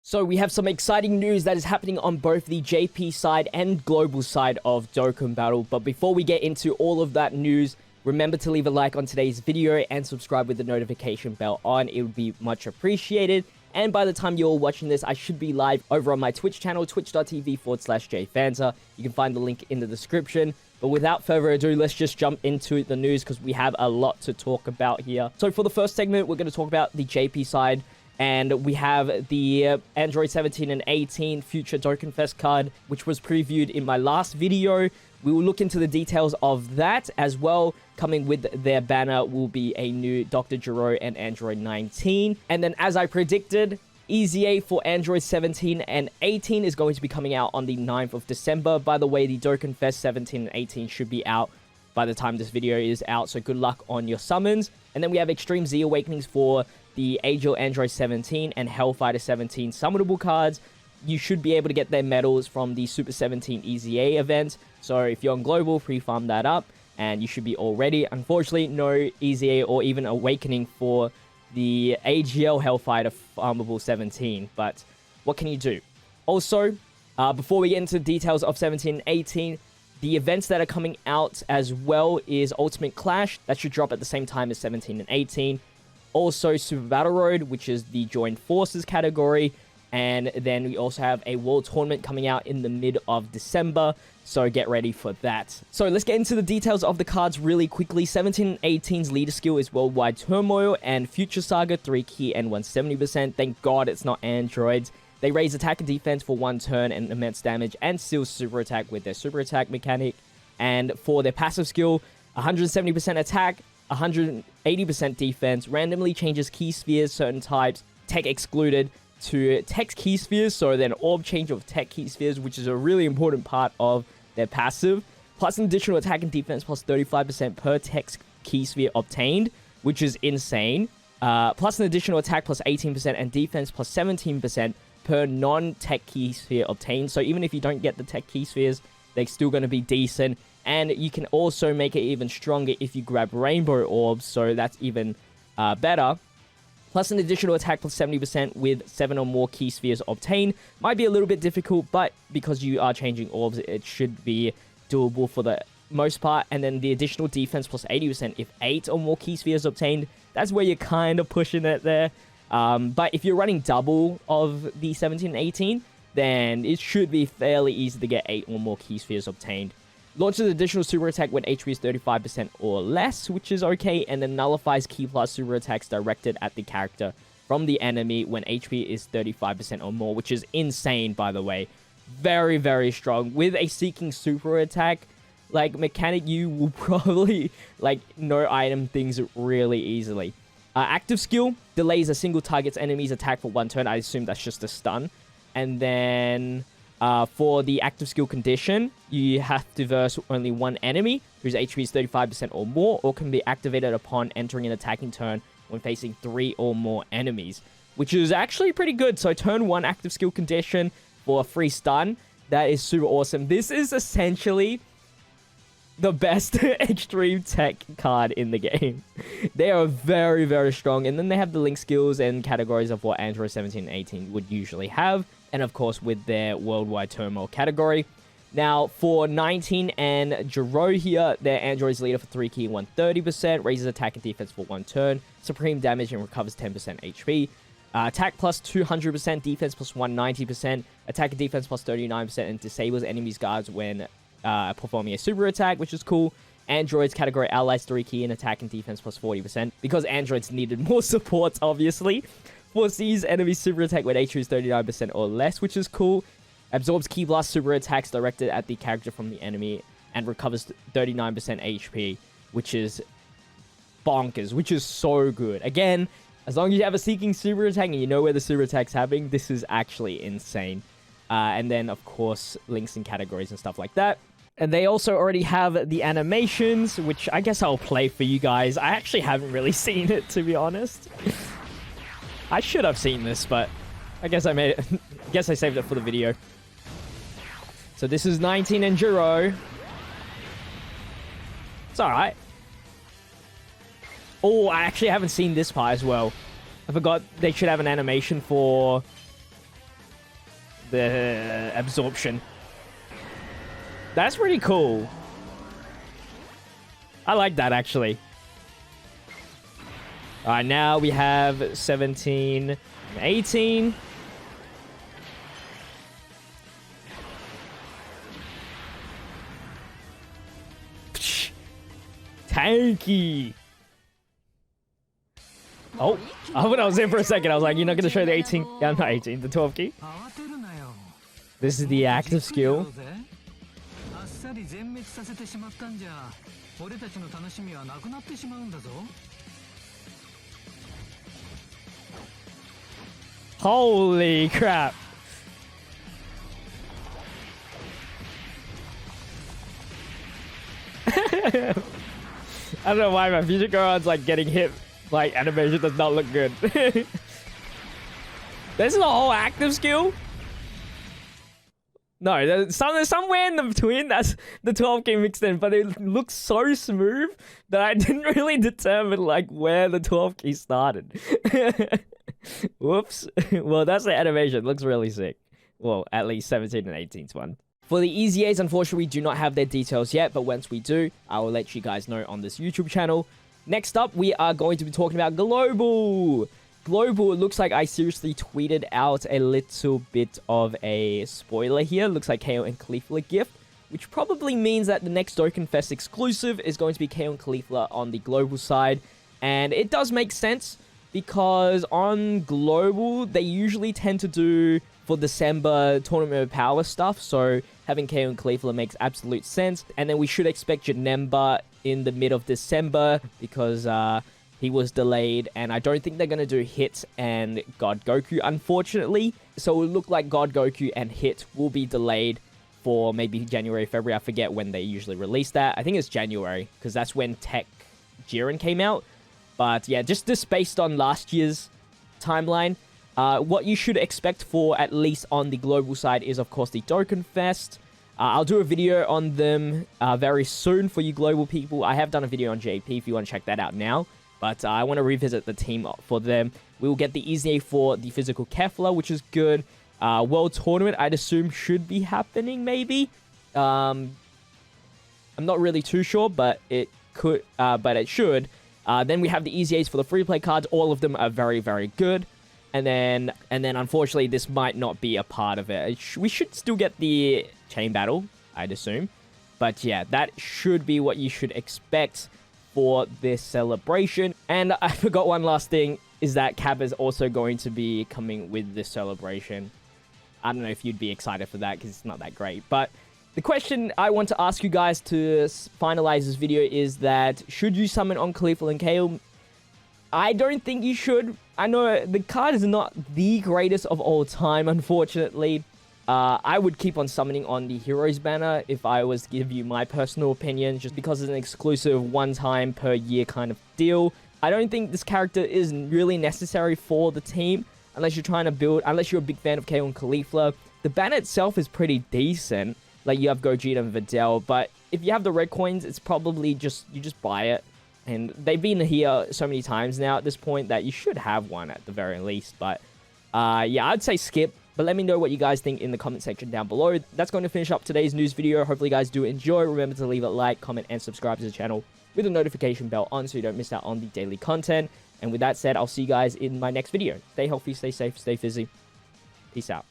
So we have some exciting news that is happening on both the JP side and global side of Dokkan Battle. But before we get into all of that news, remember to leave a like on today's video and subscribe with the notification bell on. It would be much appreciated. And by the time you're watching this, I should be live over on my Twitch channel, twitch.tv/JPhanta. You can find the link in the description. But without further ado, let's just jump into the news because we have a lot to talk about here. So for the first segment, we're going to talk about the JP side. And we have the Android 17 and 18 Future Dokkan Fest card, which was previewed in my last video. We will look into the details of that as well. Coming with their banner will be a new Dr. Gero and Android 19. And then as I predicted, EZA for Android 17 and 18 is going to be coming out on the 9th of December. By the way, the Dokkan Fest 17 and 18 should be out by the time this video is out. So good luck on your summons. And then we have Extreme Z Awakenings for the Angel Android 17 and Hellfighter 17 summonable cards. You should be able to get their medals from the Super 17 EZA event. So if you're on Global, pre-farm that up and you should be all ready. Unfortunately, no EZA or even Awakening for the AGL Hellfighter farmable 17. But what can you do? Also, before we get into the details of 17 and 18, the events that are coming out as well is Ultimate Clash. That should drop at the same time as 17 and 18. Also, Super Battle Road, which is the Joined Forces category. And then we also have a World Tournament coming out in the mid of December. So get ready for that. So let's get into the details of the cards really quickly. 17 and 18's leader skill is Worldwide Turmoil and Future Saga 3 key and 170%. Thank God it's not androids. They raise attack and defense for 1 turn and immense damage and seal super attack with their super attack mechanic. And for their passive skill, 170% attack, 180% defense, randomly changes key spheres, certain types, tech excluded, to text key spheres, so then orb change of tech key spheres, which is a really important part of their passive, plus an additional attack and defense plus 35% per text key sphere obtained, which is insane, plus an additional attack plus 18% and defense plus 17% per non-tech key sphere obtained. So even if you don't get the tech key spheres, they're still going to be decent. And you can also make it even stronger if you grab rainbow orbs, so that's even better. Plus an additional attack plus 70% with 7 or more key spheres obtained. Might be a little bit difficult, but because you are changing orbs, it should be doable for the most part. And then the additional defense plus 80% if 8 or more key spheres obtained. That's where you're kind of pushing it there. But if you're running double of the 17 and 18, then it should be fairly easy to get 8 or more key spheres obtained. Launches additional super attack when HP is 35% or less, which is okay, and then nullifies key plus super attacks directed at the character from the enemy when HP is 35% or more, which is insane, by the way. Very, very strong. With a seeking super attack, like, mechanic, you will probably, like, no-item things really easily. Active skill delays a single target's enemy's attack for 1 turn. I assume that's just a stun. And then for the active skill condition, you have to verse only 1 enemy whose HP is 35% or more, or can be activated upon entering an attacking turn when facing 3 or more enemies, which is actually pretty good. So turn 1 active skill condition for a free stun. That is super awesome. This is essentially the best extreme tech card in the game. They are very, very strong. And then they have the link skills and categories of what Android 17 and 18 would usually have. And of course, with their Worldwide Turmoil category. Now, for 19 and Gero here, their Android's leader for 3 key and 130%, raises attack and defense for 1 turn, supreme damage and recovers 10% HP. Attack plus 200%, defense plus 190%, attack and defense plus 39%, and disables enemies' guards when performing a super attack, which is cool. Androids category allies 3 key and attack and defense plus 40%, because androids needed more support, obviously. Foresees enemy super attack when HP is 39% or less, which is cool. Absorbs key blast super attacks directed at the character from the enemy and recovers 39% HP, which is bonkers, which is so good. Again, as long as you have a seeking super attack and you know where the super attack's happening, this is actually insane. And then, of course, links and categories and stuff like that. And they also already have the animations, which I guess I'll play for you guys. I actually haven't really seen it, to be honest. I should have seen this, but I guess I made it. I guess I saved it for the video. So this is 19 and Gero. It's alright. Oh, I actually haven't seen this part as well. I forgot they should have an animation for the absorption. That's pretty cool. I like that, actually. All right, now we have 17 and 18. Tanky. Oh, when I was in for a second, I was like, you're not going to show the 18. Yeah, I'm not 18, the 12 key. This is the active skill. Holy crap. I don't know why my future Goron's like getting hit. Like, animation does not look good. This is a whole active skill? No, there's somewhere in between that's the 12k mixed in, but it looks so smooth that I didn't really determine like where the 12k started. Whoops. Well, that's the animation. It looks really sick. Well, at least 17 and 18's one. For the Easy A's, unfortunately, we do not have their details yet, but once we do, I will let you guys know on this YouTube channel. Next up, we are going to be talking about Global. Global, it looks like I seriously tweeted out a little bit of a spoiler here. Looks like Kale and Caulifla gift, which probably means that the next Dokkan Fest exclusive is going to be Kale and Caulifla on the Global side. And it does make sense because on Global, they usually tend to do for December Tournament of Power stuff. So having Kale and Caulifla makes absolute sense. And then we should expect Janemba in the mid of December because he was delayed, and I don't think they're going to do Hit and God Goku, unfortunately. So it will look like God Goku and Hit will be delayed for maybe January, February. I forget when they usually release that. I think it's January, because that's when TEQ Jiren came out. But yeah, just this based on last year's timeline. What you should expect for at least on the global side is, of course, the Dokkan Fest. I'll do a video on them very soon for you global people. I have done a video on JP if you want to check that out now. But I want to revisit the team for them. We will get the Easy A for the physical Kefla, which is good. World Tournament, I'd assume, should be happening, maybe. I'm not really too sure, but it could. But it should. Then we have the Easy A's for the free play cards. All of them are very, very good. And then, unfortunately, this might not be a part of it. We should still get the chain battle, I'd assume. But yeah, that should be what you should expect for this celebration. And I forgot one last thing, is that Cab is also going to be coming with this celebration. I don't know if you'd be excited for that, because it's not that great. But the question I want to ask you guys to finalize this video is that, should you summon on Caulifla and Kale? I don't think you should. I know the card is not the greatest of all time, unfortunately. I would keep on summoning on the Heroes banner if I was to give you my personal opinion, just because it's an exclusive one-time per year kind of deal. I don't think this character is really necessary for the team unless you're trying to build, unless you're a big fan of Kale and Caulifla. The banner itself is pretty decent. Like, you have Gogeta and Videl, but if you have the red coins, it's probably just, you just buy it. And they've been here so many times now at this point that you should have one at the very least. But yeah, I'd say skip. But let me know what you guys think in the comment section down below. That's going to finish up today's news video. Hopefully you guys do enjoy. Remember to leave a like, comment, and subscribe to the channel with the notification bell on so you don't miss out on the daily content. And with that said, I'll see you guys in my next video. Stay healthy, stay safe, stay fizzy. Peace out.